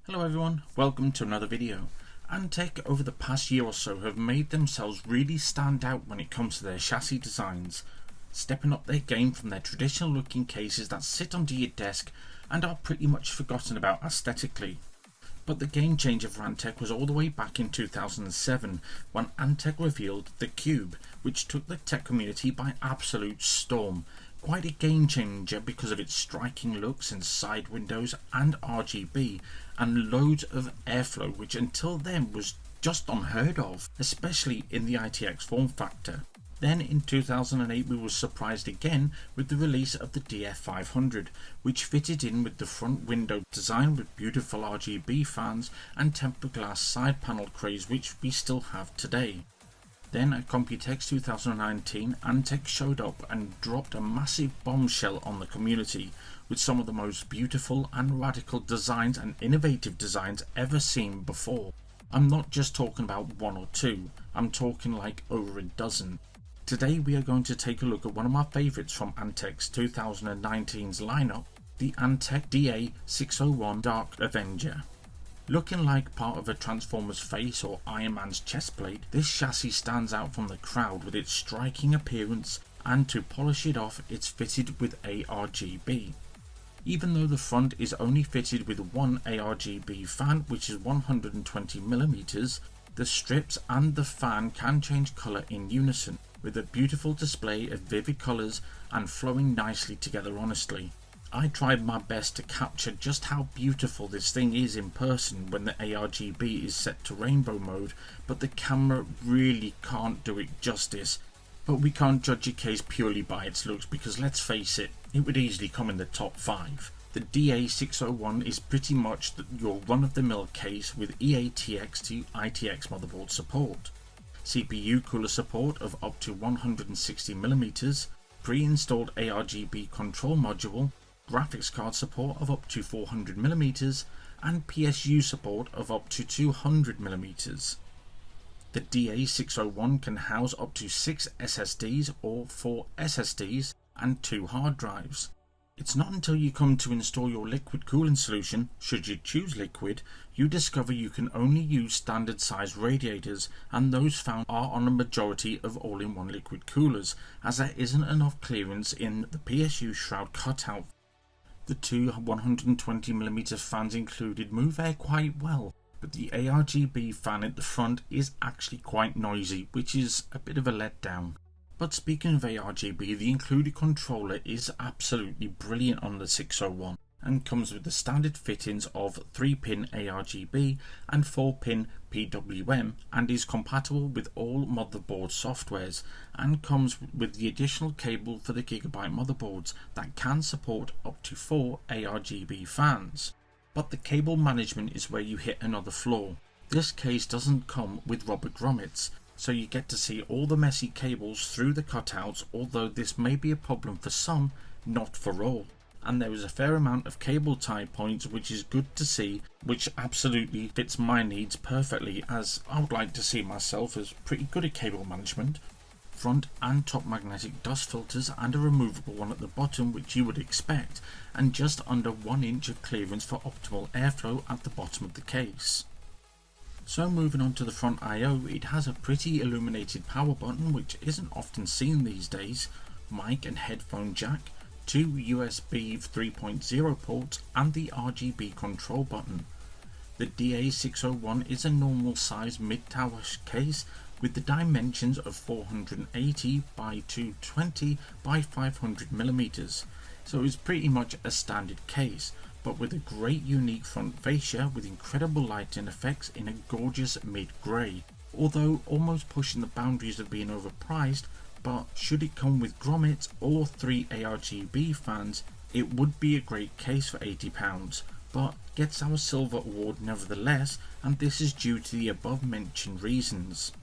Hello everyone, welcome to another video. Antec over the past year or so have made themselves really stand out when it comes to their chassis designs, stepping up their game from their traditional looking cases that sit under your desk and are pretty much forgotten about aesthetically. But the game changer for Antec was all the way back in 2007 when Antec revealed the Cube, which took the tech community by absolute storm. Quite a game changer because of its striking looks and side windows and RGB and loads of airflow, which until then was just unheard of, especially in the ITX form factor. Then in 2008 we were surprised again with the release of the DF500, which fitted in with the front window design with beautiful RGB fans and tempered glass side panel trays, which we still have today. Then at Computex 2019, Antec showed up and dropped a massive bombshell on the community with some of the most beautiful and radical designs and innovative designs ever seen before. I'm not just talking about one or two, I'm talking like over a dozen. Today we are going to take a look at one of my favourites from Antec's 2019's lineup, the Antec DA601 Dark Avenger. Looking like part of a Transformer's face or Iron Man's chest plate, this chassis stands out from the crowd with its striking appearance, and to polish it off it's fitted with ARGB. Even though the front is only fitted with one ARGB fan, which is 120mm, the strips and the fan can change colour in unison, with a beautiful display of vivid colours and flowing nicely together honestly. I tried my best to capture just how beautiful this thing is in person when the ARGB is set to rainbow mode, but the camera really can't do it justice. But we can't judge a case purely by its looks because let's face it, it would easily come in the top 5. The DA601 is pretty much your run-of-the-mill case with EATX to ITX motherboard support, CPU cooler support of up to 160mm, pre-installed ARGB control module, graphics card support of up to 400mm, and PSU support of up to 200mm. The DA601 can house up to 6 SSDs or 4 SSDs and 2 hard drives. It's not until you come to install your liquid cooling solution, should you choose liquid, you discover you can only use standard size radiators, and those found are on a majority of all-in-one liquid coolers, as there isn't enough clearance in the PSU shroud cutout. The two 120mm fans included move air quite well, but the ARGB fan at the front is actually quite noisy, which is a bit of a letdown. But speaking of ARGB, the included controller is absolutely brilliant on the 601 and comes with the standard fittings of 3-pin ARGB and 4-pin PWM, and is compatible with all motherboard softwares, and comes with the additional cable for the Gigabyte motherboards that can support up to 4 ARGB fans. But the cable management is where you hit another flaw. This case doesn't come with rubber grommets, so you get to see all the messy cables through the cutouts, although this may be a problem for some, not for all. And there is a fair amount of cable tie points, which is good to see, which absolutely fits my needs perfectly, as I would like to see myself as pretty good at cable management. Front and top magnetic dust filters and a removable one at the bottom, which you would expect, and just under 1 inch of clearance for optimal airflow at the bottom of the case. So moving on to the front I/O, it has a pretty illuminated power button, which isn't often seen these days, mic and headphone jack, 2 USB 3.0 ports and the RGB control button. The DA601 is a normal size mid-tower case with the dimensions of 480 by 220 by 500mm, so it's pretty much a standard case, but with a great unique front fascia with incredible lighting effects in a gorgeous mid-grey, although almost pushing the boundaries of being overpriced. But should it come with grommets or 3 ARGB fans, it would be a great case for £80, but gets our silver award nevertheless, and this is due to the above mentioned reasons.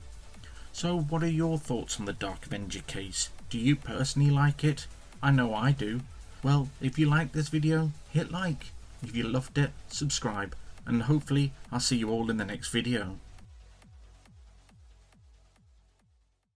So what are your thoughts on the Dark Avenger case? Do you personally like it? I know I do. Well, if you liked this video, hit like. If you loved it, subscribe, and hopefully I'll see you all in the next video.